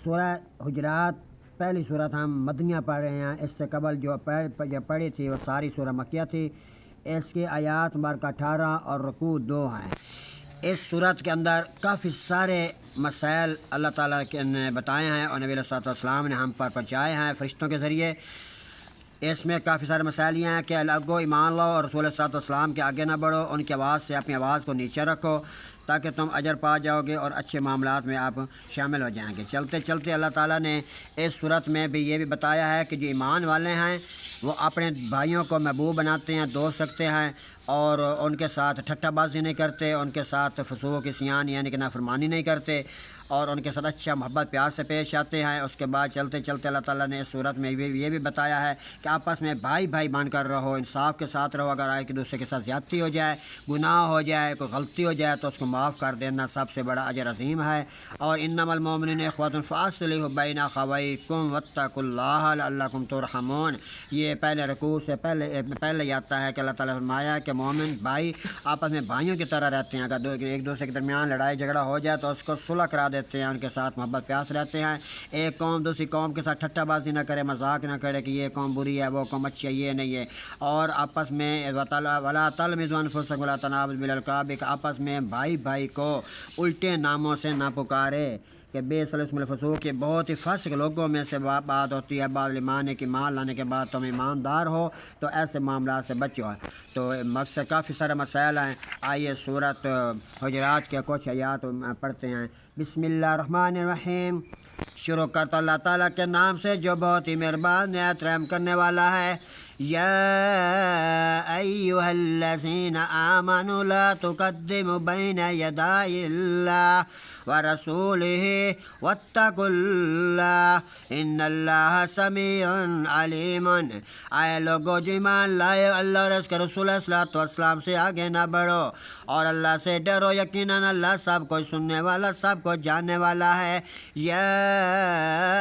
سورہ حجرات پہلی صورت ہم مدنیہ پڑھ رہے ہیں۔ اس سے قبل جو پڑھی تھی وہ ساری سورہ مکیہ تھی۔ اس کی آیات مبارکہ 18 اور رکوع 2 ہیں۔ اس صورت کے اندر کافی سارے مسائل اللہ تعالیٰ نے بتائے ہیں اور نبی علیہ الصلوۃ والسلام نے ہم پر پہنچائے ہیں فرشتوں کے ذریعے۔ اس میں کافی سارے مسائل یہ ہیں کہ الگو ایمان لو اور رسول صلی اللہ علیہ وسلم کے آگے نہ بڑھو، ان کی آواز سے اپنی آواز کو نیچے رکھو تاکہ تم اجر پا جاؤ گے اور اچھے معاملات میں آپ شامل ہو جائیں گے۔ چلتے چلتے اللہ تعالیٰ نے اس صورت میں بھی یہ بھی بتایا ہے کہ جو ایمان والے ہیں وہ اپنے بھائیوں کو محبوب بناتے ہیں، دوست رکھتے ہیں اور ان کے ساتھ ٹھٹا بازی نہیں کرتے، ان کے ساتھ فسوق عصیان یعنی کہ نافرمانی نہیں کرتے اور ان کے ساتھ اچھا محبت پیار سے پیش آتے ہیں۔ اس کے بعد چلتے چلتے اللہ تعالیٰ نے اس صورت میں یہ بھی بتایا ہے کہ آپس میں بھائی بھائی بن کر رہو، انصاف کے ساتھ رہو۔ اگر ایک دوسرے کے ساتھ زیادتی ہو جائے، گناہ ہو جائے، کوئی غلطی ہو جائے تو اس کو معاف کر دینا سب سے بڑا اجر عظیم ہے۔ اور انما المؤمنون اخوۃ فاصلحوا بین اخویکم واتقوا اللہ لعلکم ترحمون، یہ پہلے رکوع سے پہلے آتا ہے کہ اللہ تعالیٰ نے فرمایا کہ مومن بھائی آپس میں بھائیوں کی طرح رہتے ہیں۔ اگر ایک دوسرے کے درمیان لڑائی جھگڑا ہو جائے تو اس کو صلح کرا دیتے ہیں، ان کے ساتھ محبت پیار رہتے ہیں۔ ایک قوم دوسری قوم کے ساتھ ٹھٹا بازی نہ کرے، مذاق نہ کرے کہ یہ قوم بری ہے، وہ قوم اچھی ہے، یہ نہیں ہے۔ اور آپس میں ولا تلمزوا انفسکم ولا تنابزوا بالالقاب، آپس میں بھائی بھائی کو الٹے ناموں سے نہ پکارے کہ بے اسم الفسوق کے بہت ہی فاسق لوگوں میں سے بات ہوتی ہے۔ بعد ایمان کے ایمان لانے کے بعد تم ایماندار ہو تو ایسے معاملات سے بچو۔ تو مقصد کافی سارے مسائل ہیں۔ آئیے سورۃ حجرات کے کچھ آیات پڑھتے ہیں۔ بسم اللہ الرحمن الرحیم، شروع کرتا اللہ تعالیٰ کے نام سے جو بہت ہی مہربان نہایت رحم کرنے والا ہے۔ یا ایھا الذین آمنوا لا تقدموا بین یدی اللہ ورسولہ واتقوا اللہ ان اللہ سمیع علیم۔ اے لوگو جو ایمان لائے اللہ اور اس کے رسول صلی اللہ علیہ وسلم سے آگے نہ بڑھو اور اللہ سے ڈرو، یقیناً اللہ سب کو سننے والا سب کو جاننے والا ہے۔ یا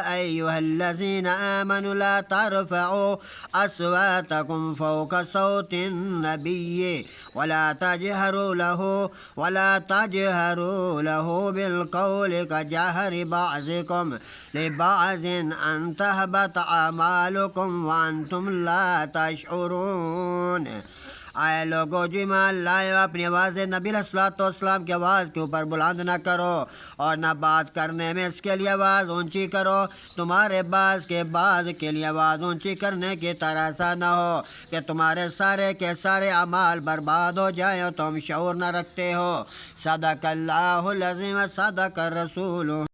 ایھا الذین آمنوا لا ترفعوا اصواتکم فوق صوت النبی ولا تجہروا له بالقول كجهر بعضكم لبعض ان تحبط اعمالكم وانتم لا تشعرون۔ اے لوگو جو ایمان لائے اپنی آواز نبی علیہ الصلوۃ والسلام کی آواز کے اوپر بلند نہ کرو اور نہ بات کرنے میں اس کے لیے آواز اونچی کرو، تمہارے بعض کے بعض کے لیے آواز اونچی کرنے کی طرح ایسا نہ ہو کہ تمہارے سارے کے سارے اعمال برباد ہو جائیں اور تم شعور نہ رکھتے ہو۔ صدق اللہ العظیم، صدق الرسول۔